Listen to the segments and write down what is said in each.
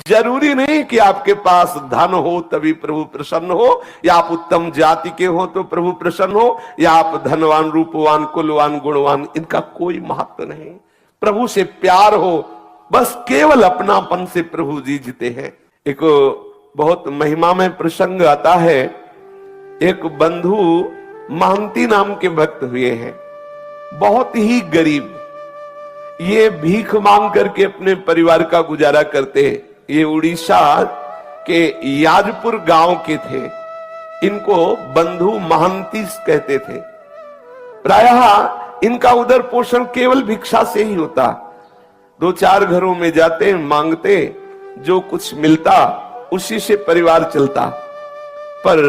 जरूरी नहीं कि आपके पास धन हो तभी प्रभु प्रसन्न हो, या आप उत्तम जाति के हो तो प्रभु प्रसन्न हो, या आप धनवान, रूपवान, कुलवान, गुणवान, इनका कोई महत्व नहीं। प्रभु से प्यार हो, बस केवल अपनापन से प्रभु जी जीते हैं। एक बहुत महिमा में प्रसंग आता है, एक बंधु महंती नाम के भक्त हुए हैं, बहुत ही गरीब, ये भीख मांग करके अपने परिवार का गुजारा करते। ये उड़ीसा के याजपुर गांव के थे, इनको बंधु महंती कहते थे। प्रायः इनका उदर पोषण केवल भिक्षा से ही होता। 2-4 घरों में जाते, मांगते, जो कुछ मिलता उसी से परिवार चलता। पर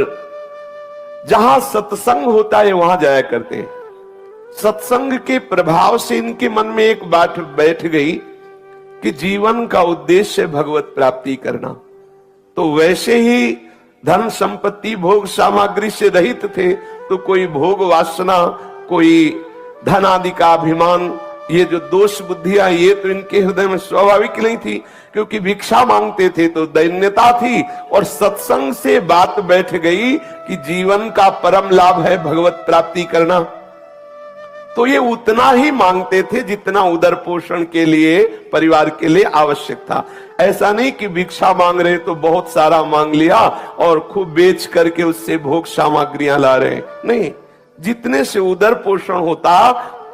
जहां सत्संग होता है वहां जाया करते। सत्संग के प्रभाव से इनके मन में एक बात बैठ गई कि जीवन का उद्देश्य भगवत प्राप्ति करना। तो वैसे ही धन संपत्ति भोग सामग्री से रहित थे, तो कोई भोग वासना, कोई धन आदि का अभिमान, ये जो दोष बुद्धियां, ये तो इनके हृदय में स्वाभाविक नहीं थी, क्योंकि भिक्षा मांगते थे तो दैन्यता थी। और सत्संग से बात बैठ गई कि जीवन का परम लाभ है भगवत प्राप्ति करना, तो ये उतना ही मांगते थे जितना उदर पोषण के लिए, परिवार के लिए आवश्यक था। ऐसा नहीं कि भिक्षा मांग रहे तो बहुत सारा मांग लिया और खूब बेच करके उससे भोग सामग्रियां ला रहे, नहीं, जितने से उदर पोषण होता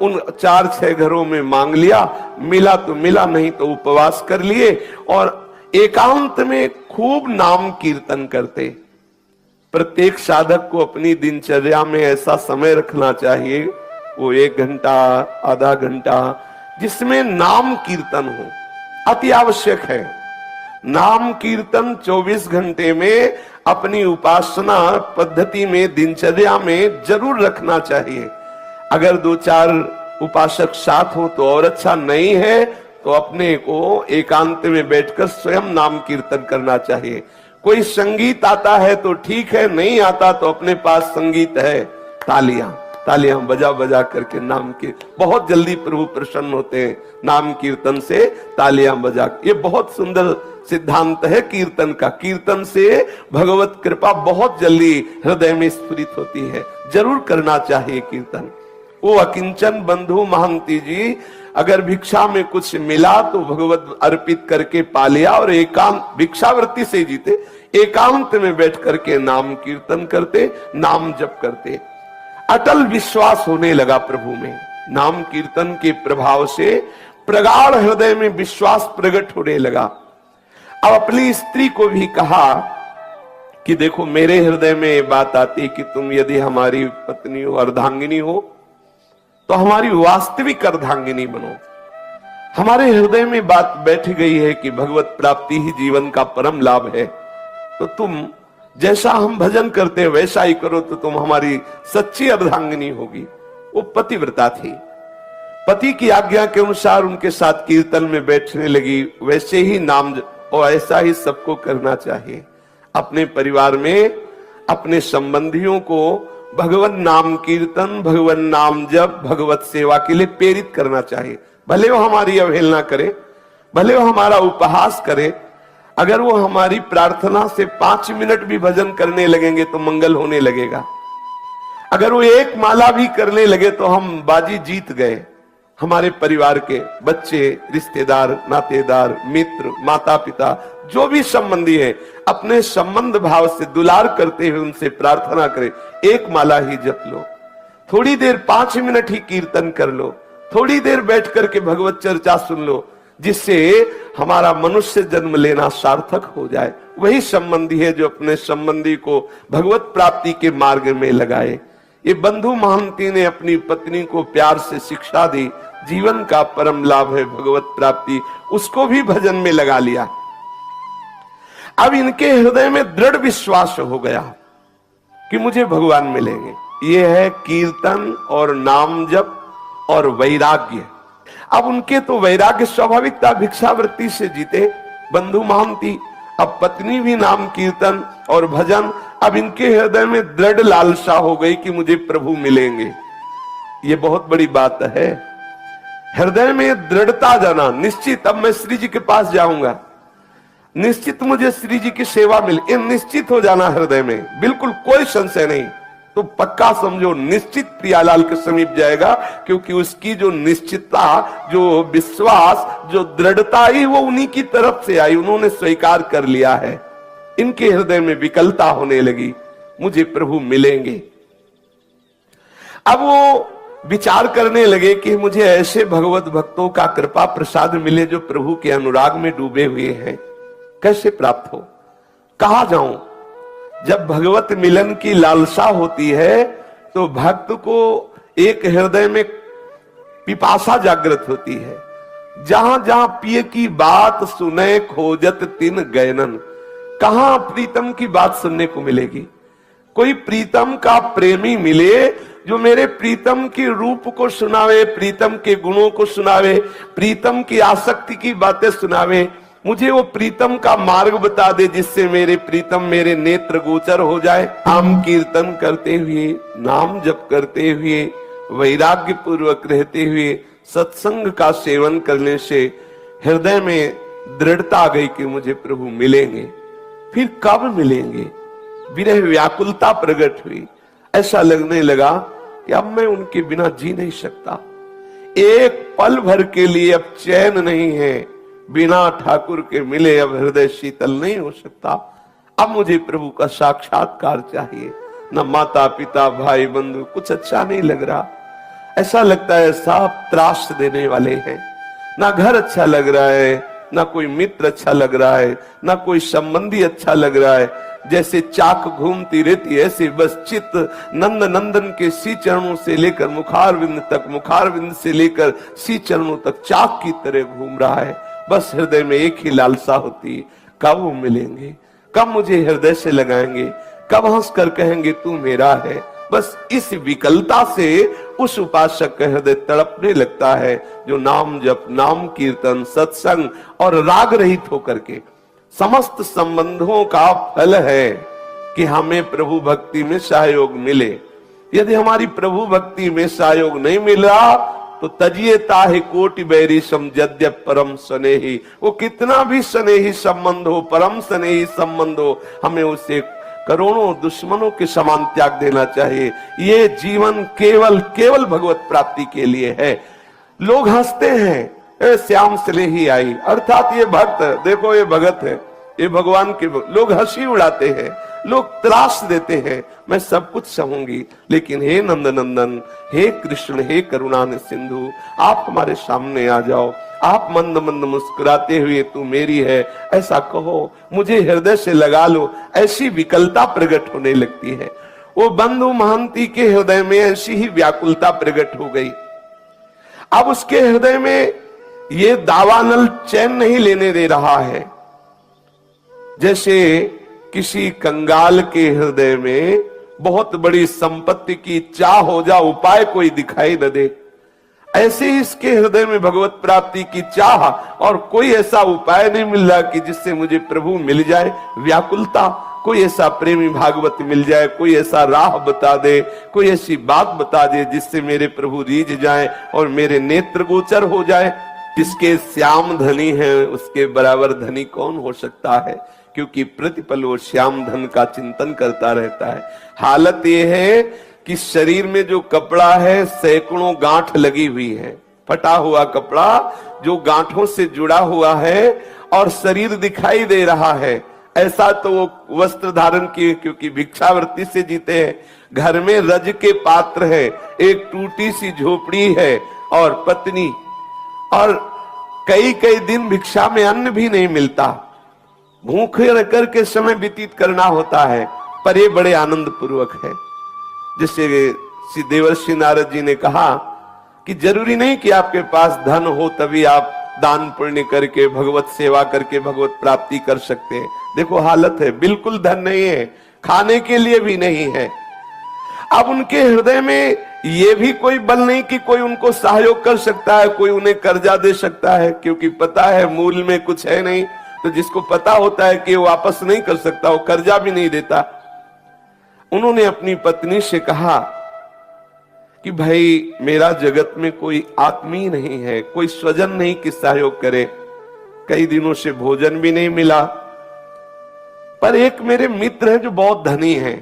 उन 4-6 घरों में मांग लिया, मिला तो मिला, नहीं तो उपवास कर लिए और एकांत में खूब नाम कीर्तन करते। प्रत्येक साधक को अपनी दिनचर्या में ऐसा समय रखना चाहिए, वो 1 घंटा, आधा घंटा, जिसमें नाम कीर्तन हो, अति आवश्यक है। नाम कीर्तन 24 घंटे में अपनी उपासना पद्धति में, दिनचर्या में जरूर रखना चाहिए। अगर 2-4 उपासक साथ हो तो और अच्छा, नहीं है तो अपने को एकांत में बैठकर स्वयं नाम कीर्तन करना चाहिए। कोई संगीत आता है तो ठीक है, नहीं आता तो अपने पास संगीत है, तालियां बजा बजा करके नाम के, बहुत जल्दी प्रभु प्रसन्न होते हैं नाम कीर्तन से, तालियां बजा। ये बहुत सुंदर सिद्धांत है कीर्तन का। कीर्तन से भगवत कृपा बहुत जल्दी हृदय में स्फुरित होती है, जरूर करना चाहिए कीर्तन। वो अकिंचन बंधु महंती जी अगर भिक्षा में कुछ मिला तो भगवत अर्पित करके पा लिया, और एकांत, भिक्षावृत्ति से जीते, एकांत में बैठ करके नाम कीर्तन करते, नाम जप करते। अटल विश्वास होने लगा प्रभु में, नाम कीर्तन के प्रभाव से प्रगाढ़ हृदय में विश्वास प्रकट होने लगा। अब अपनी स्त्री को भी कहा कि देखो, मेरे हृदय में ये बात आती कि तुम यदि हमारी पत्नी हो, अर्धांगिनी हो, तो हमारी वास्तविक अर्धांगिनी बनो। हमारे हृदय में बात बैठ गई है कि भगवत प्राप्ति ही जीवन का परम लाभ है, तो तुम जैसा हम भजन करते हैं वैसा ही करो, तो तुम हमारी सच्ची अर्धांगिनी होगी। वो पतिव्रता थी, पति की आज्ञा के अनुसार उनके साथ कीर्तन में बैठने लगी। वैसे ही नाम, और ऐसा ही सबको करना चाहिए। अपने परिवार में अपने संबंधियों को भगवत नाम कीर्तन, भगवत नाम जप, भगवत सेवा के लिए प्रेरित करना चाहिए। भले वो हमारी अवहेलना करे, भले वो हमारा उपहास करे, अगर वो हमारी प्रार्थना से 5 मिनट भी भजन करने लगेंगे तो मंगल होने लगेगा। अगर वो 1 माला भी करने लगे तो हम बाजी जीत गए। हमारे परिवार के बच्चे, रिश्तेदार, नातेदार, मित्र, माता पिता, जो भी संबंधी है, अपने संबंध भाव से दुलार करते हुए उनसे प्रार्थना करें, 1 माला ही जप लो, थोड़ी देर 5 मिनट ही कीर्तन कर लो, थोड़ी देर बैठ करके भगवत चर्चा सुन लो, जिससे हमारा मनुष्य जन्म लेना सार्थक हो जाए। वही संबंधी है जो अपने संबंधी को भगवत प्राप्ति के मार्ग में लगाए। ये बंधु महंती ने अपनी पत्नी को प्यार से शिक्षा दी, जीवन का परम लाभ है भगवत प्राप्ति, उसको भी भजन में लगा लिया। अब इनके हृदय में दृढ़ विश्वास हो गया कि मुझे भगवान मिलेंगे। ये है कीर्तन और नाम जप और वैराग्य। अब उनके तो वैराग्य स्वाभाविक था, भिक्षावृत्ति से जीते बंधु महंती। अब पत्नी भी नाम कीर्तन और भजन, अब इनके हृदय में दृढ़ लालसा हो गई कि मुझे प्रभु मिलेंगे। ये बहुत बड़ी बात है, हृदय में दृढ़ता जाना, निश्चित अब मैं श्री जी के पास जाऊंगा। निश्चित मुझे श्री जी की सेवा मिले, ये निश्चित हो जाना हृदय में, बिल्कुल कोई संशय नहीं। तो पक्का समझो निश्चित प्रियालाल के समीप जाएगा, क्योंकि उसकी जो निश्चितता, जो विश्वास, जो दृढ़ता आई वो उन्हीं की तरफ से आई, उन्होंने स्वीकार कर लिया है। इनके हृदय में विकलता होने लगी, मुझे प्रभु मिलेंगे। अब वो विचार करने लगे कि मुझे ऐसे भगवत भक्तों का कृपा प्रसाद मिले जो प्रभु के अनुराग में डूबे हुए हैं, कैसे प्राप्त हो, कहां जाऊं। जब भगवत मिलन की लालसा होती है तो भक्त को एक हृदय में पिपासा जागृत होती है। जहां जहां पिए की बात सुने खोजत तिन गैनन, कहां प्रीतम की बात सुनने को मिलेगी। कोई प्रीतम का प्रेमी मिले जो मेरे प्रीतम के रूप को सुनावे, प्रीतम के गुणों को सुनावे, प्रीतम की आसक्ति की बातें सुनावे, मुझे वो प्रीतम का मार्ग बता दे जिससे मेरे प्रीतम मेरे नेत्र गोचर हो जाए। नाम कीर्तन करते हुए, नाम जप करते हुए, वैराग्य पूर्वक रहते हुए सत्संग का सेवन करने से हृदय में दृढ़ता आ गई कि मुझे प्रभु मिलेंगे। फिर कब मिलेंगे, विरह व्याकुलता प्रकट हुई। ऐसा लगने लगा कि अब मैं उनके बिना जी नहीं सकता, एक पल भर के लिए अब चैन नहीं है, बिना ठाकुर के मिले अब हृदय शीतल नहीं हो सकता। अब मुझे प्रभु का साक्षात्कार चाहिए। न माता पिता भाई बंधु कुछ अच्छा नहीं लग रहा, ऐसा लगता है सब त्रास देने वाले हैं। ना घर अच्छा लग रहा है, ना कोई मित्र अच्छा लग रहा है, ना कोई संबंधी अच्छा लग रहा है। जैसे चाक घूमती रहती है ऐसे बस चित्त नंद नंदन के सी चरणों से लेकर मुखारविंद तक, मुखारविंद से लेकर सी चरणों तक चाक की तरह घूम रहा है। बस हृदय में एक ही लालसा होती है, कब वो मिलेंगे, कब मुझे हृदय से लगाएंगे, कब हंसकर कहेंगे तू मेरा है। बस इस विकलता से उस उपासक का हृदय तड़पने लगता है जो नाम जप, नाम कीर्तन, सत्संग और राग रहित होकर के समस्त संबंधों का फल है कि हमें प्रभु भक्ति में सहयोग मिले। यदि हमारी प्रभु भक्ति में सहयोग नहीं मिला तो तजिए ताहि कोटि बैरी समझद्य परम स्नेही, वो कितना भी स्नेही संबंध हो, परम स्नेही संबंध हो, हमें उसे करोड़ों दुश्मनों के समान त्याग देना चाहिए। ये जीवन केवल केवल भगवत प्राप्ति के लिए है। लोग हंसते हैं, श्याम स्नेही आई, अर्थात ये भक्त, देखो ये भगत है, ये भगवान के लोग हंसी उड़ाते हैं, लोग त्रास देते हैं, मैं सब कुछ सहूंगी, लेकिन हे नंद नंदन, हे कृष्ण, हे करुणा सिंधु, आप हमारे सामने आ जाओ, आप मंद मंद मुस्कुराते हुए तू मेरी है ऐसा कहो, मुझे हृदय से लगा लो। ऐसी विकलता प्रकट होने लगती है। वो बंधु महंती के हृदय में ऐसी ही व्याकुलता प्रकट हो गई। अब उसके हृदय में ये दावानल चैन नहीं लेने दे रहा है। जैसे किसी कंगाल के हृदय में बहुत बड़ी संपत्ति की चाह हो जा, उपाय कोई दिखाई न दे, ऐसे ही इसके हृदय में भगवत प्राप्ति की चाह और कोई ऐसा उपाय नहीं मिल रहा कि जिससे मुझे प्रभु मिल जाए। व्याकुलता, कोई ऐसा प्रेमी भागवत मिल जाए, कोई ऐसा राह बता दे, कोई ऐसी बात बता दे जिससे मेरे प्रभु रीझ जाए और मेरे नेत्र गोचर हो जाए। जिसके श्याम धनी है उसके बराबर धनी कौन हो सकता है, क्योंकि प्रतिपल वो श्याम धन का चिंतन करता रहता है। हालत ये है कि शरीर में जो कपड़ा है सैकड़ों गांठ लगी हुई है, फटा हुआ कपड़ा जो गांठों से जुड़ा हुआ है और शरीर दिखाई दे रहा है। ऐसा तो वो वस्त्र धारण किए, क्योंकि भिक्षावृत्ति से जीते हैं। घर में रज के पात्र है, एक टूटी सी झोपड़ी है और पत्नी, और कई कई दिन भिक्षा में अन्न भी नहीं मिलता, भूखे रहकर के समय व्यतीत करना होता है, पर ये बड़े आनंद पूर्वक है। जिससे श्री देवर्षि नारद जी ने कहा कि जरूरी नहीं कि आपके पास धन हो तभी आप दान पुण्य करके भगवत सेवा करके भगवत प्राप्ति कर सकते हैं। देखो हालत है, बिल्कुल धन नहीं है, खाने के लिए भी नहीं है। अब उनके हृदय में ये भी कोई बल नहीं कि कोई उनको सहयोग कर सकता है, कोई उन्हें कर्जा दे सकता है, क्योंकि पता है मूल में कुछ है नहीं। तो जिसको पता होता है कि वो वापस नहीं कर सकता, वो कर्जा भी नहीं देता। उन्होंने अपनी पत्नी से कहा कि भाई मेरा जगत में कोई आत्मीय नहीं है, कोई स्वजन नहीं कि सहयोग करे, कई दिनों से भोजन भी नहीं मिला, पर एक मेरे मित्र है जो बहुत धनी है,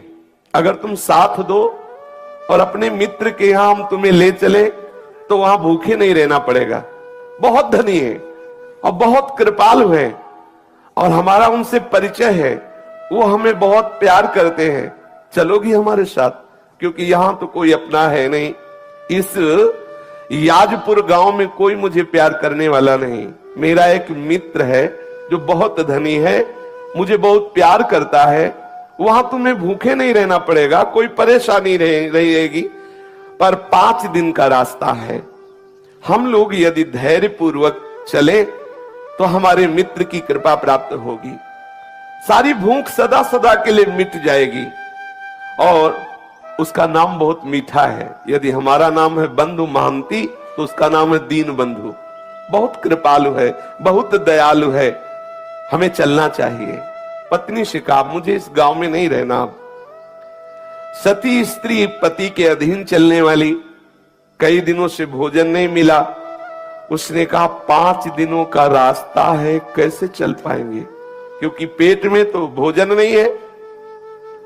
अगर तुम साथ दो और अपने मित्र के यहां हम तुम्हें ले चले तो वहां भूखे नहीं रहना पड़ेगा। बहुत धनी है और बहुत कृपालु है और हमारा उनसे परिचय है, वो हमें बहुत प्यार करते हैं, चलोगी हमारे साथ? क्योंकि यहां तो कोई अपना है नहीं, इस याजपुर गांव में कोई मुझे प्यार करने वाला नहीं। मेरा एक मित्र है जो बहुत धनी है, मुझे बहुत प्यार करता है, वहां तुम्हें भूखे नहीं रहना पड़ेगा, कोई परेशानी रहेगी, पर 5 दिन का रास्ता है। हम लोग यदि धैर्य पूर्वक चले तो हमारे मित्र की कृपा प्राप्त होगी, सारी भूख सदा सदा के लिए मिट जाएगी। और उसका नाम बहुत मीठा है। यदि हमारा नाम है बंधु महांती तो उसका नाम है दीन बंधु। बहुत कृपालु है, बहुत दयालु है, हमें चलना चाहिए। पत्नी से कहा मुझे इस गांव में नहीं रहना। सती स्त्री पति के अधीन चलने वाली, कई दिनों से भोजन नहीं मिला। उसने कहा 5 दिनों का रास्ता है, कैसे चल पाएंगे, क्योंकि पेट में तो भोजन नहीं है,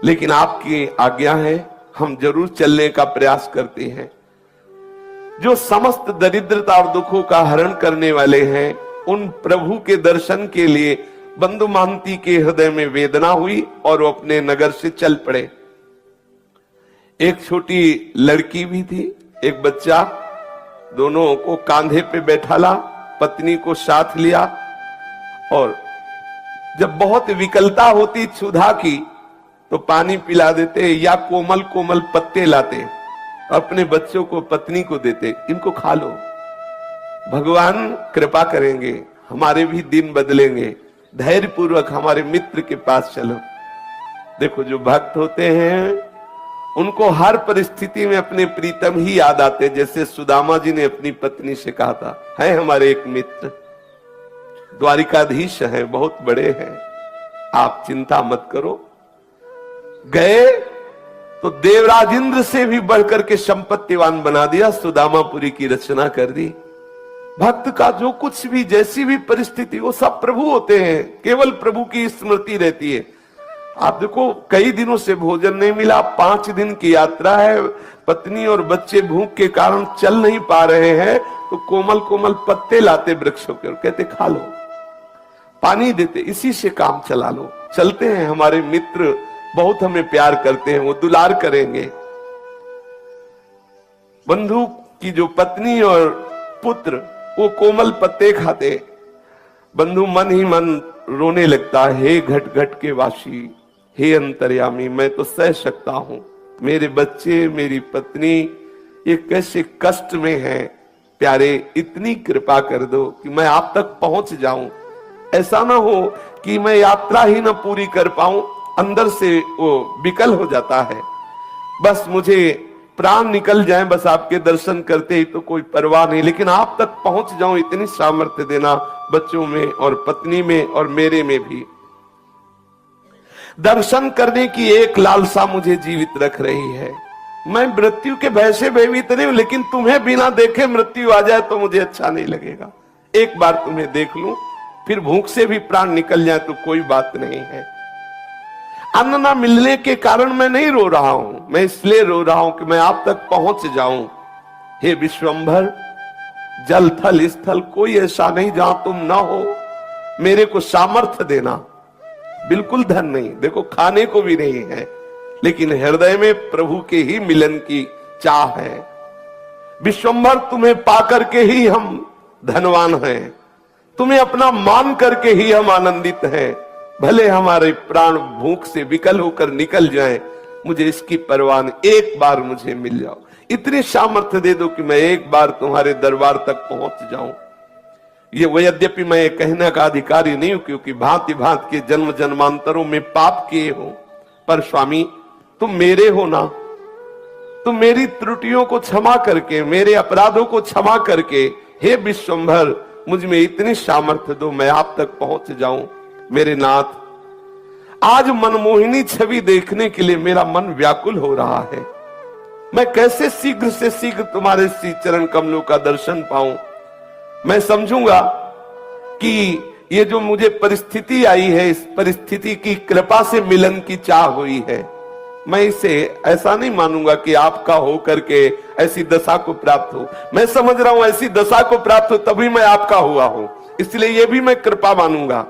लेकिन आपकी आज्ञा है, हम जरूर चलने का प्रयास करते हैं। जो समस्त दरिद्रता और दुखों का हरण करने वाले हैं, उन प्रभु के दर्शन के लिए बंधु महांती के हृदय में वेदना हुई और वो अपने नगर से चल पड़े। एक छोटी लड़की भी थी, एक बच्चा, दोनों को कांधे पे बैठाला, पत्नी को साथ लिया और जब बहुत विकलता होती क्षुधा की तो पानी पिला देते या कोमल कोमल पत्ते लाते, अपने बच्चों को पत्नी को देते, इनको खा लो, भगवान कृपा करेंगे, हमारे भी दिन बदलेंगे, धैर्य पूर्वक हमारे मित्र के पास चलो। देखो जो भक्त होते हैं उनको हर परिस्थिति में अपने प्रीतम ही याद आते, जैसे सुदामा जी ने अपनी पत्नी से कहा था, है हमारे एक मित्र द्वारिकाधीश है, बहुत बड़े हैं, आप चिंता मत करो। गए तो देवराज इंद्र से भी बढ़कर के संपत्तिवान बना दिया, सुदामापुरी की रचना कर दी। भक्त का जो कुछ भी, जैसी भी परिस्थिति, वो सब प्रभु होते हैं, केवल प्रभु की स्मृति रहती है। आप देखो कई दिनों से भोजन नहीं मिला, 5 दिन की यात्रा है, पत्नी और बच्चे भूख के कारण चल नहीं पा रहे हैं, तो कोमल कोमल पत्ते लाते वृक्षों के और कहते खा लो, पानी देते, इसी से काम चला लो। चलते हैं, हमारे मित्र बहुत हमें प्यार करते हैं, वो दुलार करेंगे। बंधु की जो पत्नी और पुत्र वो कोमल पत्ते खाते, बंधु मन ही मन रोने लगता, हे घट घट के वासी, हे अंतर्यामी, मैं तो सह सकता हूं, मेरे बच्चे मेरी पत्नी ये कैसे कष्ट में हैं, प्यारे इतनी कृपा कर दो कि मैं आप तक पहुंच जाऊं। ऐसा ना हो कि मैं यात्रा ही ना पूरी कर पाऊं, अंदर से वो विकल हो जाता है, बस मुझे प्राण निकल जाए, बस आपके दर्शन करते ही तो कोई परवाह नहीं, लेकिन आप तक पहुंच जाऊं, इतनी सामर्थ्य देना बच्चों में और पत्नी में और मेरे में भी। दर्शन करने की एक लालसा मुझे जीवित रख रही है। मैं मृत्यु के भय से भयभीत नहीं हूं, लेकिन तुम्हें बिना देखे मृत्यु आ जाए तो मुझे अच्छा नहीं लगेगा। एक बार तुम्हें देख लूं, फिर भूख से भी प्राण निकल जाए तो कोई बात नहीं है। अन्न न मिलने के कारण मैं नहीं रो रहा हूं, मैं इसलिए रो रहा हूं कि मैं आप तक पहुंच जाऊं। हे विश्वंभर, जल थल स्थल कोई ऐसा नहीं जहां तुम ना हो, मेरे को सामर्थ्य देना। बिल्कुल धन नहीं, देखो खाने को भी नहीं है, लेकिन हृदय में प्रभु के ही मिलन की चाह है। विश्वंभर, तुम्हें पाकर के ही हम धनवान हैं, तुम्हें अपना मान करके ही हम आनंदित हैं। भले हमारे प्राण भूख से विकल होकर निकल जाएं, मुझे इसकी परवाह नहीं, एक बार मुझे मिल जाओ, इतनी सामर्थ्य दे दो कि मैं एक बार तुम्हारे दरबार तक पहुंच जाऊं। ये वो यद्यपि मैं कहने का अधिकारी नहीं हूं, क्योंकि भांति भांति के जन्म जन्मांतरों में पाप किए हो, पर स्वामी तुम मेरे हो ना, तुम मेरी त्रुटियों को क्षमा करके, मेरे अपराधों को क्षमा करके, हे विश्वंभर मुझ में इतनी सामर्थ्य दो, मैं आप तक पहुंच जाऊं। मेरे नाथ, आज मनमोहिनी छवि देखने के लिए मेरा मन व्याकुल हो रहा है। मैं कैसे शीघ्र से शीघ्र तुम्हारे श्री चरण कमलों का दर्शन पाऊं। मैं समझूंगा कि ये जो मुझे परिस्थिति आई है, इस परिस्थिति की कृपा से मिलन की चाह हुई है। मैं इसे ऐसा नहीं मानूंगा कि आपका हो करके ऐसी दशा को प्राप्त हो। मैं समझ रहा हूं ऐसी दशा को प्राप्त हो तभी मैं आपका हुआ हूं, इसलिए ये भी मैं कृपा मानूंगा।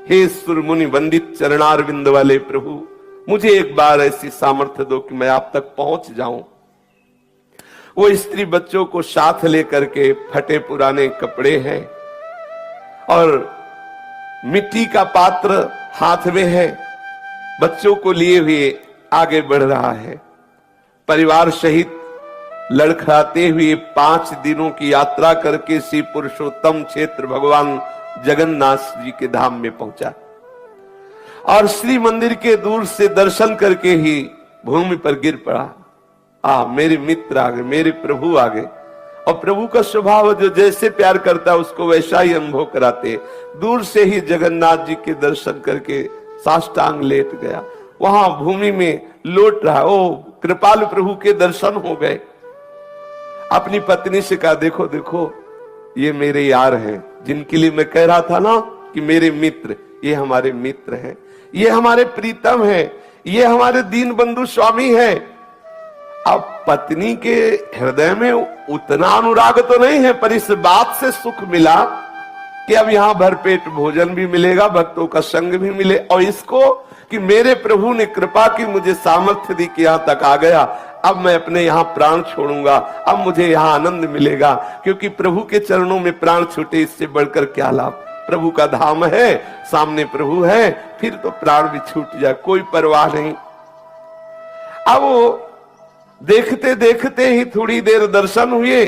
हे सुर मुनि वंदित चरणारविंद वाले प्रभु, मुझे एक बार ऐसी सामर्थ्य दो कि मैं आप तक पहुंच जाऊं। वो स्त्री बच्चों को साथ लेकर के, फटे पुराने कपड़े हैं और मिट्टी का पात्र हाथ में है, बच्चों को लिए हुए आगे बढ़ रहा है। परिवार सहित लड़खड़ाते हुए 5 दिनों की यात्रा करके श्री पुरुषोत्तम क्षेत्र भगवान जगन्नाथ जी के धाम में पहुंचा और श्री मंदिर के दूर से दर्शन करके ही भूमि पर गिर पड़ा। मेरे मित्र आ गए, मेरे प्रभु आ गए। और प्रभु का स्वभाव जो जैसे प्यार करता है उसको वैसा ही अनुभव कराते। दूर से ही जगन्नाथ जी के दर्शन करके साष्टांग लेट गया, वहां भूमि में लौट रहा। ओ कृपालु प्रभु के दर्शन हो गए। अपनी पत्नी से कहा, देखो देखो ये मेरे यार हैं, जिनके लिए मैं कह रहा था ना कि मेरे मित्र, ये हमारे मित्र हैं, ये हमारे प्रीतम हैं, ये हमारे दीन बंधु स्वामी हैं। अब पत्नी के हृदय में उतना अनुराग तो नहीं है, पर इस बात से सुख मिला कि अब यहां भरपेट भोजन भी मिलेगा, भक्तों का संग भी मिले, और इसको कि मेरे प्रभु ने कृपा की, मुझे सामर्थ्य दी कि यहां तक आ गया। अब मैं अपने यहां प्राण छोड़ूंगा, अब मुझे यहां आनंद मिलेगा, क्योंकि प्रभु के चरणों में प्राण छूटे इससे बढ़कर क्या लाभ। प्रभु का धाम है, सामने प्रभु है, फिर तो प्राण भी छूट जाए कोई परवाह नहीं। अब वो देखते देखते ही थोड़ी देर दर्शन हुए,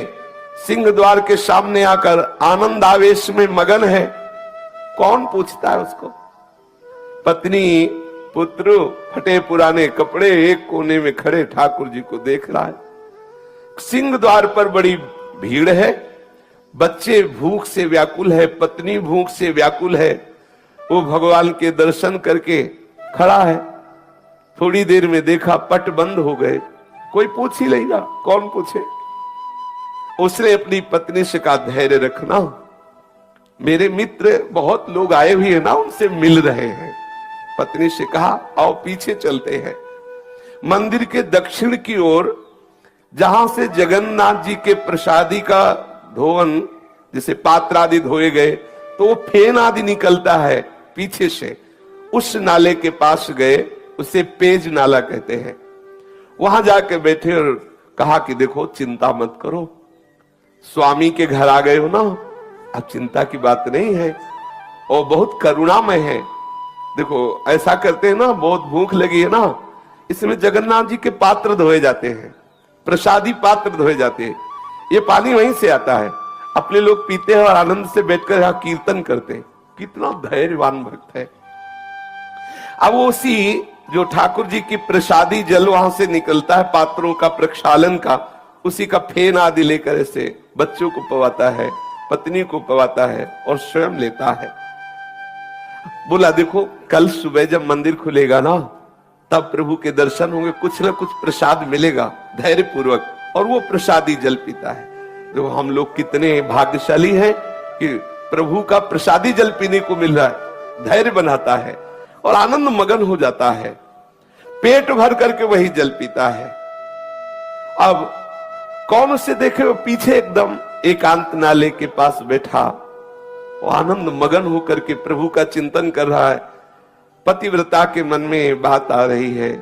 सिंह द्वार के सामने आकर आनंद आवेश में मगन है। कौन पूछता है उसको? पत्नी पुत्र फटे पुराने कपड़े एक कोने में खड़े ठाकुर जी को देख रहा है। सिंह द्वार पर बड़ी भीड़ है, बच्चे भूख से व्याकुल है, पत्नी भूख से व्याकुल है। वो भगवान के दर्शन करके खड़ा है। थोड़ी देर में देखा पट बंद हो गए, कोई पूछ ही लेगा, कौन पूछे। उसने अपनी पत्नी से कहा, धैर्य रखना, मेरे मित्र बहुत लोग आए हुए हैं ना, उनसे मिल रहे हैं। पत्नी से कहा, आओ पीछे चलते हैं। मंदिर के दक्षिण की ओर जहां से जगन्नाथ जी के प्रसादी का धोवन, जिसे पात्र आदि धोए गए, तो वो फेन आदि निकलता है पीछे से, उस नाले के पास गए, उसे पेज नाला कहते हैं। वहां जाके बैठे और कहा कि देखो चिंता मत करो, स्वामी के घर आ गए हो ना, अब चिंता की बात नहीं है, और बहुत करुणामय है। देखो ऐसा करते हैं ना, बहुत भूख लगी है ना, इसमें जगन्नाथ जी के पात्र धोए जाते हैं, प्रसादी पात्र धोए जाते हैं, ये पानी वहीं से आता है, अपने लोग पीते हैं और आनंद से बैठकर यहाँ कीर्तन करते हैं। कितना धैर्यवान भक्त है। अब उसी जो ठाकुर जी की प्रसादी जल वहां से निकलता है, पात्रों का प्रक्षालन का, उसी का फेन आदि लेकर ऐसे बच्चों को पवाता है, पत्नी को पवाता है और स्वयं लेता है। बोला देखो कल सुबह जब मंदिर खुलेगा ना, तब प्रभु के दर्शन होंगे, कुछ ना कुछ प्रसाद मिलेगा, धैर्य पूर्वक। और वो प्रसादी जल पीता है। देखो हम लोग कितने भाग्यशाली हैं कि प्रभु का प्रसादी जल पीने को मिल रहा है। धैर्य बनाता है और आनंद मगन हो जाता है, पेट भर करके वही जल पीता है। अब कौन उसे देखे, वो पीछे एकदम एकांत नाले के पास बैठा, वो आनंद मगन होकर के प्रभु का चिंतन कर रहा है। पतिव्रता के मन में बात आ रही है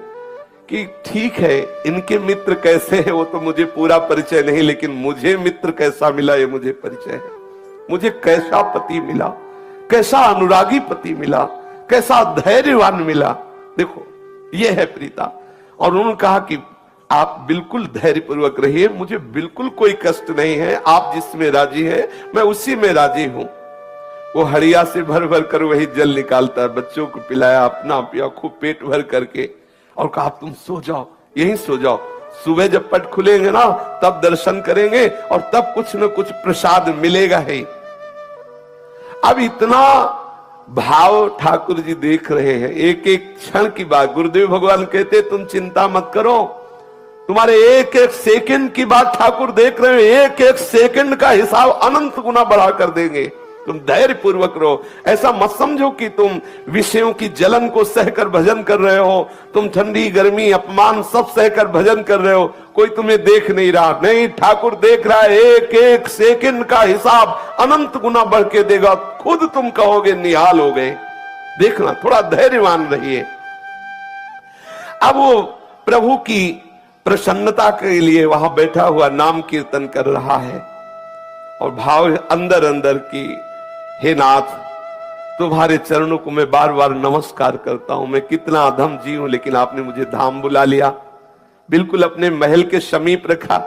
कि ठीक है, इनके मित्र कैसे हैं वो तो मुझे पूरा परिचय नहीं, लेकिन मुझे मित्र कैसा मिला ये मुझे परिचय है। मुझे कैसा पति मिला, कैसा अनुरागी पति मिला, कैसा धैर्यवान मिला। देखो ये है प्रीता। और उन्होंने कहा कि आप बिल्कुल धैर्य पूर्वक रहिए, मुझे बिल्कुल कोई कष्ट नहीं है, आप जिसमें राजी है मैं उसी में राजी हूं। वो हड़िया से भर भर कर वही जल निकालता है, बच्चों को पिलाया, अपना पिया खूब पेट भर करके, और कहा तुम सो जाओ, यहीं सो जाओ, सुबह जब पट खुलेंगे ना तब दर्शन करेंगे और तब कुछ न कुछ प्रसाद मिलेगा ही। अब इतना भाव ठाकुर जी देख रहे हैं, एक एक क्षण की बात। गुरुदेव भगवान कहते तुम चिंता मत करो, तुम्हारे एक एक सेकंड की बात ठाकुर देख रहे हैं, एक एक सेकंड का हिसाब अनंत गुना बढ़ा कर देंगे। तुम धैर्य पूर्वक रहो। ऐसा मत समझो कि तुम विषयों की जलन को सहकर भजन कर रहे हो, तुम ठंडी गर्मी अपमान सब सहकर भजन कर रहे हो, कोई तुम्हें देख नहीं रहा। नहीं, ठाकुर देख रहा है। एक एक सेकंड का हिसाब अनंत गुना बढ़ के देगा। खुद तुम कहोगे निहाल हो गए। देखना, थोड़ा धैर्यवान रहिए। अब वो प्रभु की प्रसन्नता के लिए वहां बैठा हुआ नाम कीर्तन कर रहा है और भाव अंदर अंदर की, हे नाथ, तुम्हारे चरणों को मैं बार बार नमस्कार करता हूं। मैं कितना अधम जीव हूं, लेकिन आपने मुझे धाम बुला लिया, बिल्कुल अपने महल के समीप रखा।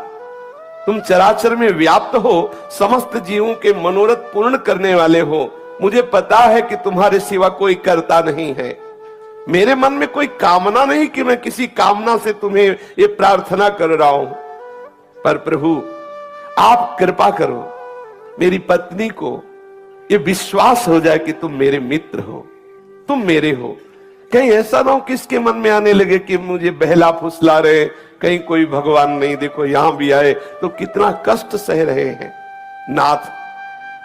तुम चराचर में व्याप्त हो, समस्त जीवों के मनोरथ पूर्ण करने वाले हो। मुझे पता है कि तुम्हारे सिवा कोई करता नहीं है। मेरे मन में कोई कामना नहीं कि मैं किसी कामना से तुम्हें ये प्रार्थना कर रहा हूं, पर प्रभु आप कृपा करो, मेरी पत्नी को ये विश्वास हो जाए कि तुम मेरे मित्र हो, तुम मेरे हो। कहीं ऐसा ना हो कि इसके मन में आने लगे कि मुझे बहला फुसला रहे, कहीं कोई भगवान नहीं, देखो यहां भी आए तो कितना कष्ट सह रहे हैं। नाथ,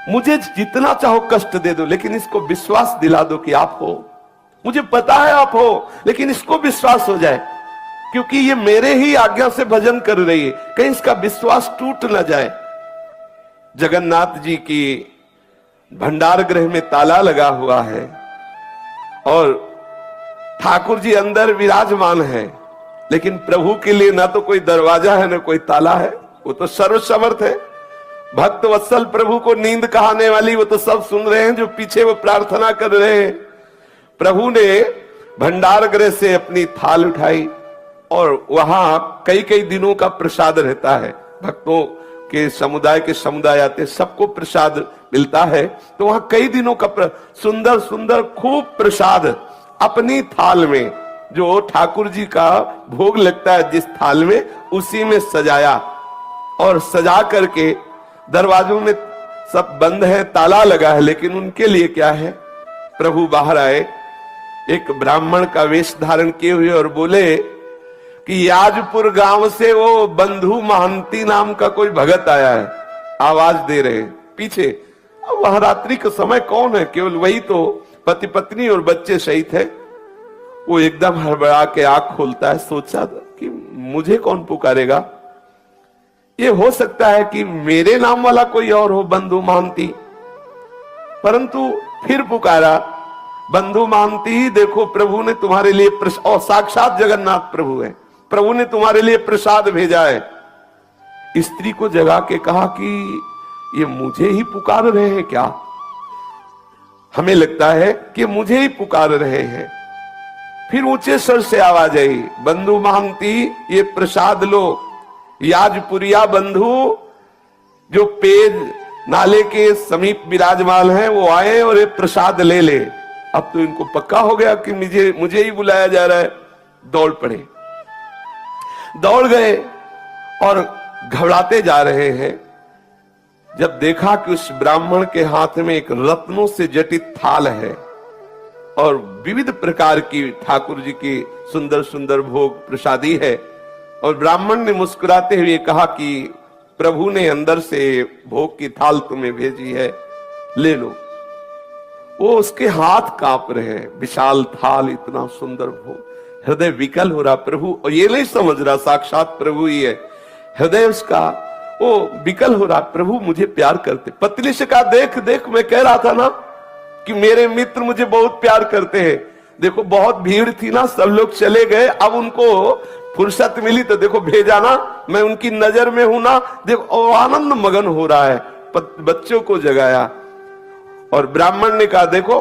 मुझे जितना चाहो कष्ट दे दो, लेकिन इसको विश्वास दिला दो कि आप हो। मुझे पता है आप हो, लेकिन इसको विश्वास हो जाए, क्योंकि ये मेरे ही आज्ञा से भजन कर रही है, कहीं इसका विश्वास टूट ना जाए। जगन्नाथ जी की भंडार गृह में ताला लगा हुआ है और ठाकुर जी अंदर विराजमान है, लेकिन प्रभु के लिए ना तो कोई दरवाजा है ना कोई ताला है। वो तो सर्वसमर्थ है। भक्त वत्सल प्रभु को नींद कहाने वाली वो तो सब सुन रहे हैं जो पीछे वो प्रार्थना कर रहे हैं। प्रभु ने भंडार गृह से अपनी थाल उठाई और वहां कई कई दिनों का प्रसाद रहता है। भक्तों के समुदाय आते, सबको प्रसाद मिलता है, तो वहां कई दिनों का सुंदर सुंदर खूब प्रसाद अपनी थाल में, जो ठाकुर जी का भोग लगता है जिस थाल में, उसी में सजाया और सजा करके दरवाजों में सब बंद है, ताला लगा है, लेकिन उनके लिए क्या है, प्रभु बाहर आए एक ब्राह्मण का वेश धारण किए हुए और बोले कि याजपुर गांव से वो बंधु महंती नाम का कोई भगत आया है। आवाज दे रहे पीछे। अब वहां रात्रि का समय कौन है, केवल वही तो पति पत्नी और बच्चे शहीद है। वो एकदम हड़बड़ा के आंख खोलता है, सोचा कि मुझे कौन पुकारेगा, ये हो सकता है कि मेरे नाम वाला कोई और हो, बंधु महंती। परंतु फिर पुकारा, बंधु महंती, देखो प्रभु ने तुम्हारे लिए और साक्षात जगन्नाथ प्रभु है, प्रभु ने तुम्हारे लिए प्रसाद भेजा है। स्त्री को जगा के कहा कि ये मुझे ही पुकार रहे हैं क्या? हमें लगता है कि मुझे ही पुकार रहे हैं। फिर ऊंचे स्वर से आवाज आई, बंधु महंती ये प्रसाद लो। याजपुरिया बंधु जो पेज नाले के समीप विराजमान है वो आए और ये प्रसाद ले ले। अब तो इनको पक्का हो गया कि मुझे ही बुलाया जा रहा है। दौड़ पड़े, दौड़ गए और घबराते जा रहे हैं। जब देखा कि उस ब्राह्मण के हाथ में एक रत्नों से जटित थाल है और विविध प्रकार की ठाकुर जी की सुंदर सुंदर भोग प्रसादी है, और ब्राह्मण ने मुस्कुराते हुए कहा कि प्रभु ने अंदर से भोग की थाल तुम्हें भेजी है, ले लो। वो उसके हाथ कांप रहे हैं, विशाल थाल, इतना सुंदर भोग, हृदय विकल हो रहा। प्रभु, और ये नहीं समझ रहा साक्षात प्रभु ही है, हृदय उसका वो विकल हो रहा। प्रभु मुझे प्यार करते। पत्नी से कहा, देख देख, मैं कह रहा था ना कि मेरे मित्र मुझे बहुत प्यार करते हैं। देखो बहुत भीड़ थी ना, सब लोग चले गए, अब उनको फुर्सत मिली तो देखो भेजा ना, मैं उनकी नजर में हूं ना। देखो आनंद मगन हो रहा है। बच्चों को जगाया और ब्राह्मण ने कहा, देखो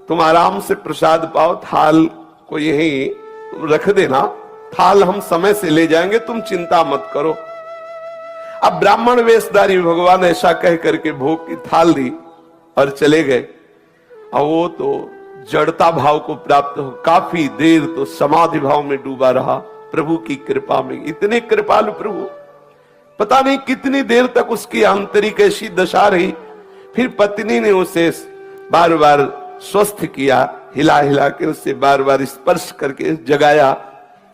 तुम आराम से प्रसाद पाओ, थाल को यहीं तुम रख देना, थाल हम समय से ले जाएंगे, तुम चिंता मत करो। अब ब्राह्मण वेशधारी भगवान ऐसा कह करके भोग की थाल दी और चले गए। और वो तो जड़ता भाव को प्राप्त हो, काफी देर तो समाधि भाव में डूबा रहा। प्रभु की कृपा में, इतने कृपालु प्रभु, पता नहीं कितनी देर तक उसकी आंतरिक ऐसी दशा रही। फिर पत्नी ने उसे बार बार स्वस्थ किया, हिला हिला के उससे बार बार स्पर्श करके जगाया,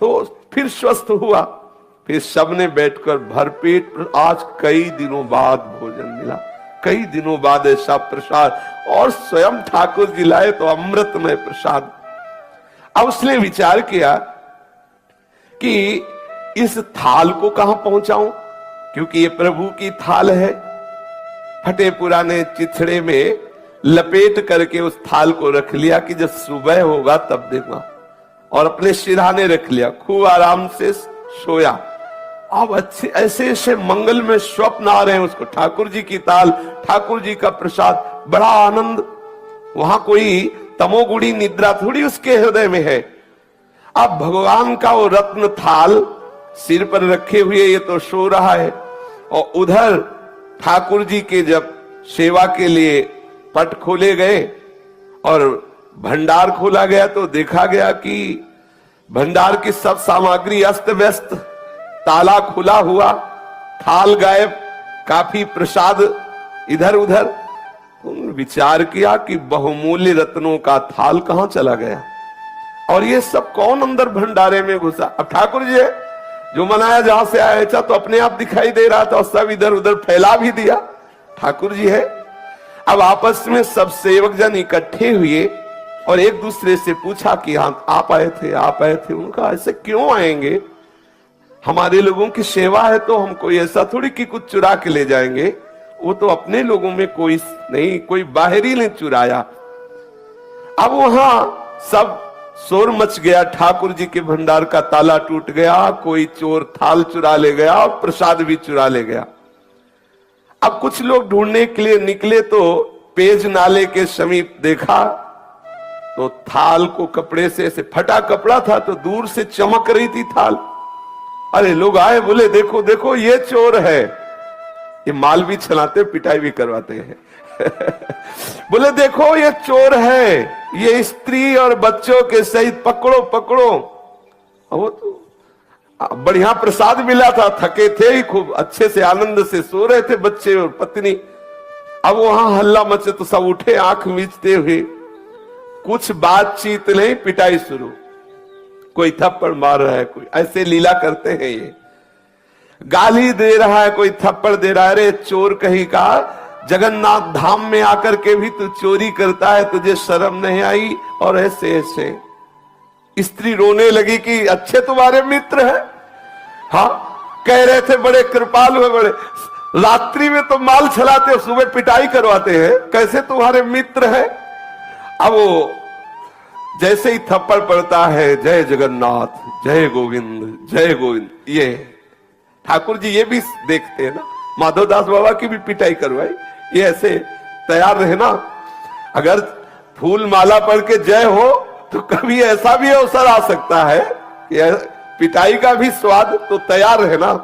तो फिर स्वस्थ हुआ। फिर सबने बैठकर भरपेट, आज कई दिनों बाद भोजन मिला, कई दिनों बाद ऐसा प्रसाद, और स्वयं ठाकुर जी लाए तो अमृतमय प्रसाद। अब उसने विचार किया कि इस थाल को कहां पहुंचाऊं, क्योंकि ये प्रभु की थाल है। फटे पुराने चिथड़े में लपेट करके उस थाल को रख लिया कि जब सुबह होगा तब देखना, और अपने सिरहाने रख लिया, खूब आराम से सोया। अब अच्छे ऐसे ऐसे मंगल में स्वप्न आ रहे हैं उसको, ठाकुर जी की ताल, ठाकुर जी का प्रसाद, बड़ा आनंद। वहां कोई तमोगुणी निद्रा थोड़ी उसके हृदय में है। अब भगवान का वो रत्न थाल सिर पर रखे हुए ये तो सो रहा है, और उधर ठाकुर जी के जब सेवा के लिए पट खोले गए और भंडार खोला गया तो देखा गया कि भंडार की सब सामग्री अस्त व्यस्त, ताला खुला हुआ, थाल गायब, काफी प्रसाद इधर उधर। विचार किया कि बहुमूल्य रत्नों का थाल कहां चला गया, और ये सब कौन अंदर भंडारे में घुसा। अब ठाकुर जी जो मनाया जहां से आया था तो अपने आप दिखाई दे रहा था, और सब इधर उधर फैला भी दिया, ठाकुर जी है। अब आपस में सब सेवक जन इकट्ठे हुए और एक दूसरे से पूछा कि हाँ आप आए थे, आप आए थे। उनका ऐसे क्यों आएंगे, हमारे लोगों की सेवा है तो हम कोई ऐसा थोड़ी कि कुछ चुरा के ले जाएंगे, वो तो अपने लोगों में कोई नहीं, कोई बाहरी ने चुराया। अब वहां सब शोर मच गया, ठाकुर जी के भंडार का ताला टूट गया, कोई चोर थाल चुरा ले गया और प्रसाद भी चुरा ले गया। अब कुछ लोग ढूंढने के लिए निकले तो पेज नाले के समीप देखा तो थाल को कपड़े से, ऐसे फटा कपड़ा था तो दूर से चमक रही थी थाल। अरे लोग आए, बोले देखो देखो ये चोर है। ये माल भी चलाते, पिटाई भी करवाते हैं। बोले देखो ये चोर है, ये स्त्री और बच्चों के सहित पकड़ो पकड़ो। वो तो बढ़िया प्रसाद मिला था, थके थे ही, खूब अच्छे से आनंद से सो रहे थे बच्चे और पत्नी। अब वहां हल्ला मचे तो सब उठे आंख मीचते हुए, कुछ बातचीत नहीं, पिटाई शुरू। कोई थप्पड़ मार रहा है, कोई ऐसे लीला करते हैं, ये गाली दे रहा है, कोई थप्पड़ दे रहा है। अरे चोर कहीं का, जगन्नाथ धाम में आकर के भी तू चोरी करता है, तुझे शर्म नहीं आई। और ऐसे ऐसे स्त्री रोने लगी कि अच्छे तुम्हारे मित्र हैं, हाँ कह रहे थे बड़े कृपालु है, बड़े रात्रि में तो माल चलाते हो, सुबह पिटाई करवाते हैं, कैसे तुम्हारे मित्र हैं। अब वो जैसे ही थप्पड़ पड़ता है, जय जगन्नाथ, जय गोविंद, जय गोविंद, ये ठाकुर जी ये भी देखते हैं ना, माधवदास बाबा की भी पिटाई करवाई, ये ऐसे तैयार रहे ना। अगर फूल माला पढ़ के जय हो तो कभी ऐसा भी अवसर आ सकता है कि पिटाई का भी स्वाद, तो तैयार रहे ना।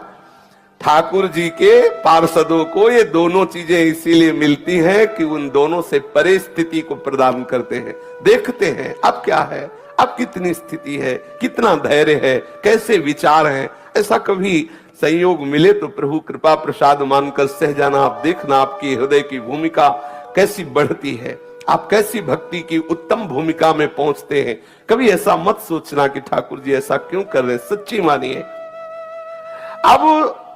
ठाकुर जी के पार्षदों को ये दोनों चीजें इसीलिए मिलती हैं कि उन दोनों से परे स्थिति को प्रदान करते हैं, देखते हैं अब क्या है, अब कितनी स्थिति है, कितना धैर्य है, कैसे विचार हैं। ऐसा कभी संयोग मिले तो प्रभु कृपा प्रसाद मानकर सह जाना। आप देखना आपकी हृदय की भूमिका कैसी बढ़ती है, आप कैसी भक्ति की उत्तम भूमिका में पहुंचते हैं। कभी ऐसा मत सोचना कि ठाकुर जी ऐसा क्यों कर रहे हैं, सच्ची मानिए। अब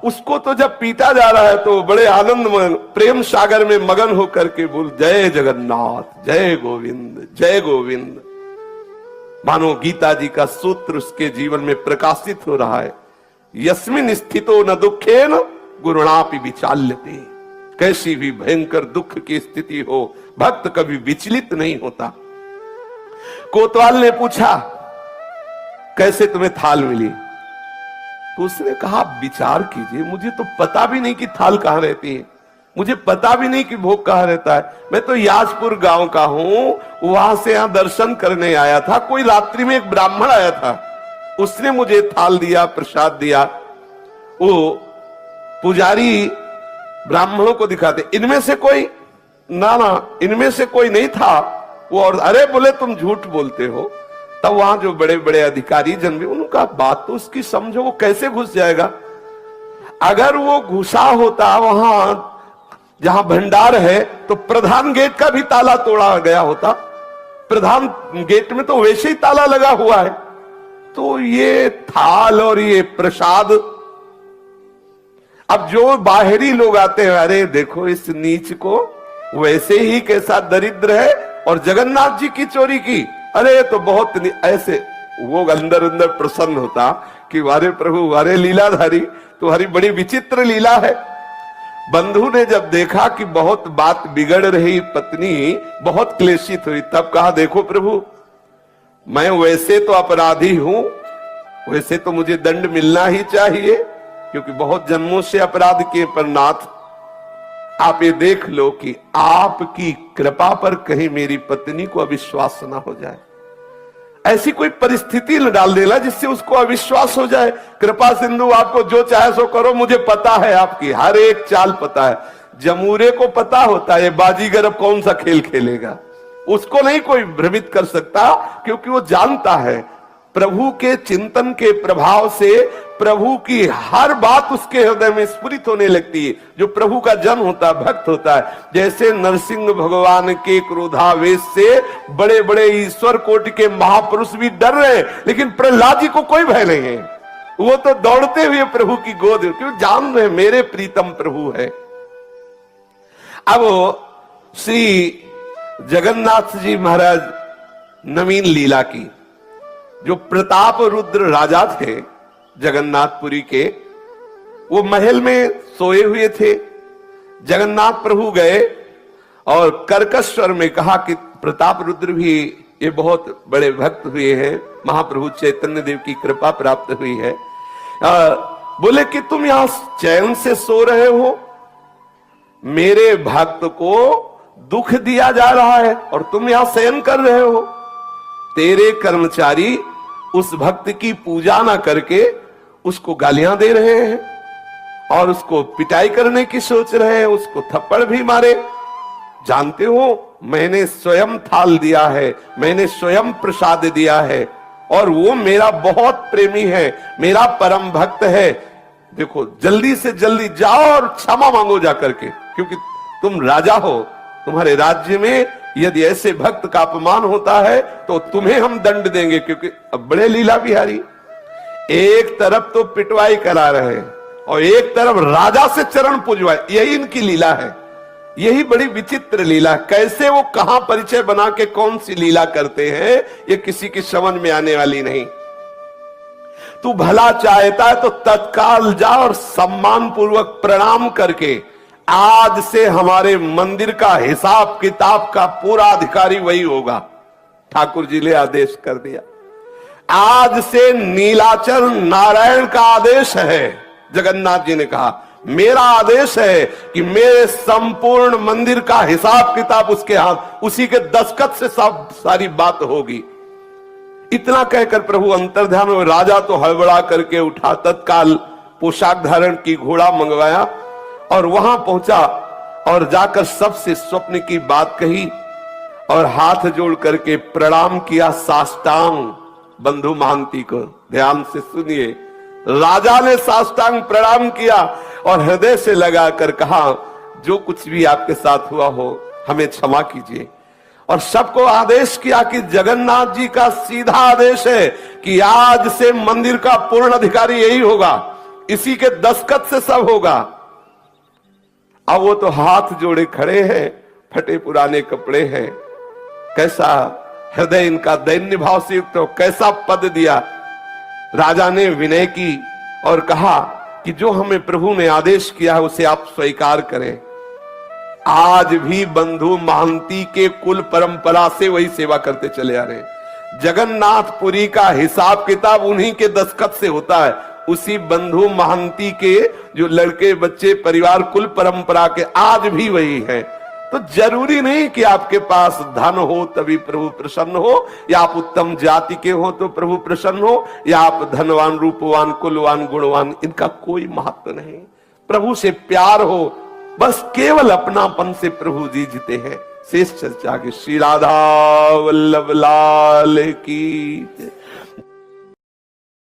उसको तो जब पीटा जा रहा है तो बड़े आनंद में प्रेम सागर में मगन होकर के बोल जय जगन्नाथ, जय गोविंद, जय गोविंद। मानो गीता जी का सूत्र उसके जीवन में प्रकाशित हो रहा है, यस्मिन स्थितो न दुखेन गुरुणापि विचाल्यते। कैसी भी भयंकर दुख की स्थिति हो, भक्त कभी विचलित नहीं होता। कोतवाल ने पूछा कैसे तुम्हें थाल मिली, तो उसने कहा विचार कीजिए, मुझे तो पता भी नहीं कि थाल कहां रहती है, मुझे पता भी नहीं कि भोग कहां रहता है। मैं तो याजपुर गांव का हूं, वहां से यहां दर्शन करने आया था। कोई रात्रि में एक ब्राह्मण आया था, उसने मुझे थाल दिया, प्रसाद दिया। वो पुजारी ब्राह्मणों को दिखाते, इनमें से कोई ना, इनमें से कोई नहीं था वो। और अरे बोले तुम झूठ बोलते हो। तब वहां जो बड़े बड़े अधिकारी जन भी, उनका बात तो उसकी समझो, वो कैसे घुस जाएगा। अगर वो घुसा होता वहां जहां भंडार है तो प्रधान गेट का भी ताला तोड़ा गया होता। प्रधान गेट में तो वैसे ही ताला लगा हुआ है। तो ये थाल और ये प्रसाद, अब जो बाहरी लोग आते हैं, अरे देखो इस नीच को, वैसे ही कैसा दरिद्र है, और जगन्नाथ जी की चोरी की, अरे ये तो बहुत ऐसे, वो अंदर अंदर प्रसन्न होता कि वारे प्रभु, वारे लीलाधारी, तुम्हारी बड़ी विचित्र लीला है। बंधु ने जब देखा कि बहुत बात बिगड़ रही, पत्नी बहुत क्लेशित हुई, तब कहा देखो प्रभु, मैं वैसे तो अपराधी हूं, वैसे तो मुझे दंड मिलना ही चाहिए, क्योंकि बहुत जन्मों से अपराध किए, पर नाथ आप ये देख लो कि आपकी कृपा पर कहीं मेरी पत्नी को अविश्वास ना हो जाए, ऐसी कोई परिस्थिति न डाल देना जिससे उसको अविश्वास हो जाए। कृपा सिंधु, आपको जो चाहे सो करो, मुझे पता है आपकी हर एक चाल पता है। जमूरे को पता होता है बाजीगर अब कौन सा खेल खेलेगा, उसको नहीं कोई भ्रमित कर सकता, क्योंकि वो जानता है प्रभु के चिंतन के प्रभाव से प्रभु की हर बात उसके हृदय में स्फुरित होने लगती है। जो प्रभु का जन होता है, भक्त होता है, जैसे नरसिंह भगवान के क्रोधावेश से बड़े बड़े ईश्वर कोटि के महापुरुष भी डर रहे हैं, लेकिन प्रहलाद जी को कोई भय नहीं है, वो तो दौड़ते हुए प्रभु की गोद, क्यों जान रहे मेरे प्रीतम प्रभु है। अब श्री जगन्नाथ जी महाराज नवीन लीला की, जो प्रताप रुद्र राजा थे जगन्नाथपुरी के, वो महल में सोए हुए थे। जगन्नाथ प्रभु गए और कर्कश स्वर में कहा कि प्रताप रुद्र भी ये बहुत बड़े भक्त हुए हैं, महाप्रभु चैतन्य देव की कृपा प्राप्त हुई है। बोले कि तुम यहां चैन से सो रहे हो, मेरे भक्त को दुख दिया जा रहा है और तुम यहां शयन कर रहे हो। तेरे कर्मचारी उस भक्त की पूजा ना करके उसको गालियां दे रहे हैं और उसको पिटाई करने की सोच रहे हैं, उसको थप्पड़ भी मारे। जानते हो मैंने स्वयं थाल दिया है, मैंने स्वयं प्रसाद दिया है, और वो मेरा बहुत प्रेमी है, मेरा परम भक्त है। देखो जल्दी से जल्दी जाओ और क्षमा मांगो जाकर के, क्योंकि तुम राजा हो, तुम्हारे राज्य में यदि ऐसे भक्त का अपमान होता है तो तुम्हें हम दंड देंगे। क्योंकि अब बड़े लीला बिहारी, एक तरफ तो पिटवाई करा रहे हैं और एक तरफ राजा से चरण पूजवाए, यही इनकी लीला है। यही बड़ी विचित्र लीला, कैसे वो कहां परिचय बना के कौन सी लीला करते हैं, ये किसी की समझ में आने वाली नहीं। तू भला चाहता है तो तत्काल जा और सम्मान पूर्वक प्रणाम करके, आज से हमारे मंदिर का हिसाब किताब का पूरा अधिकारी वही होगा। ठाकुर जी ने आदेश कर दिया, आज से नीलाचल नारायण का आदेश है। जगन्नाथ जी ने कहा मेरा आदेश है कि मेरे संपूर्ण मंदिर का हिसाब किताब उसके हाथ, उसी के दस्तखत से सब सारी बात होगी। इतना कहकर प्रभु अंतर्ध्यान में, राजा तो हड़बड़ा करके उठा, तत्काल पोशाक धारण की, घोड़ा मंगवाया और वहां पहुंचा और जाकर सबसे स्वप्न की बात कही और हाथ जोड़ करके प्रणाम किया साष्टांग बंधु महांती को। ध्यान से सुनिए, राजा ने साष्टांग प्रणाम किया और हृदय से लगाकर कहा जो कुछ भी आपके साथ हुआ हो हमें क्षमा कीजिए। और सबको आदेश किया कि जगन्नाथ जी का सीधा आदेश है कि आज से मंदिर का पूर्ण अधिकारी यही होगा, इसी के दस्तखत से सब होगा। अब वो तो हाथ जोड़े खड़े हैं, फटे पुराने कपड़े हैं, कैसा हृदय इनका दैन्य भाव से युक्त हो, कैसा पद दिया। राजा ने विनय की और कहा कि जो हमें प्रभु ने आदेश किया है उसे आप स्वीकार करें। आज भी बंधु महांती के कुल परंपरा से वही सेवा करते चले आ रहे। जगन्नाथपुरी का हिसाब किताब उन्हीं के दस्तखत से होता है, उसी बंधु महांती के जो लड़के बच्चे परिवार कुल परंपरा के आज भी वही है। तो जरूरी नहीं कि आपके पास धन हो तभी प्रभु प्रसन्न हो, या आप उत्तम जाति के हो तो प्रभु प्रसन्न हो, या आप धनवान रूपवान कुलवान गुणवान, इनका कोई महत्व नहीं। प्रभु से प्यार हो, बस केवल अपनापन से प्रभु जी जीते हैं। शेष चर्चा के श्री राधा वल्लभ लाल की।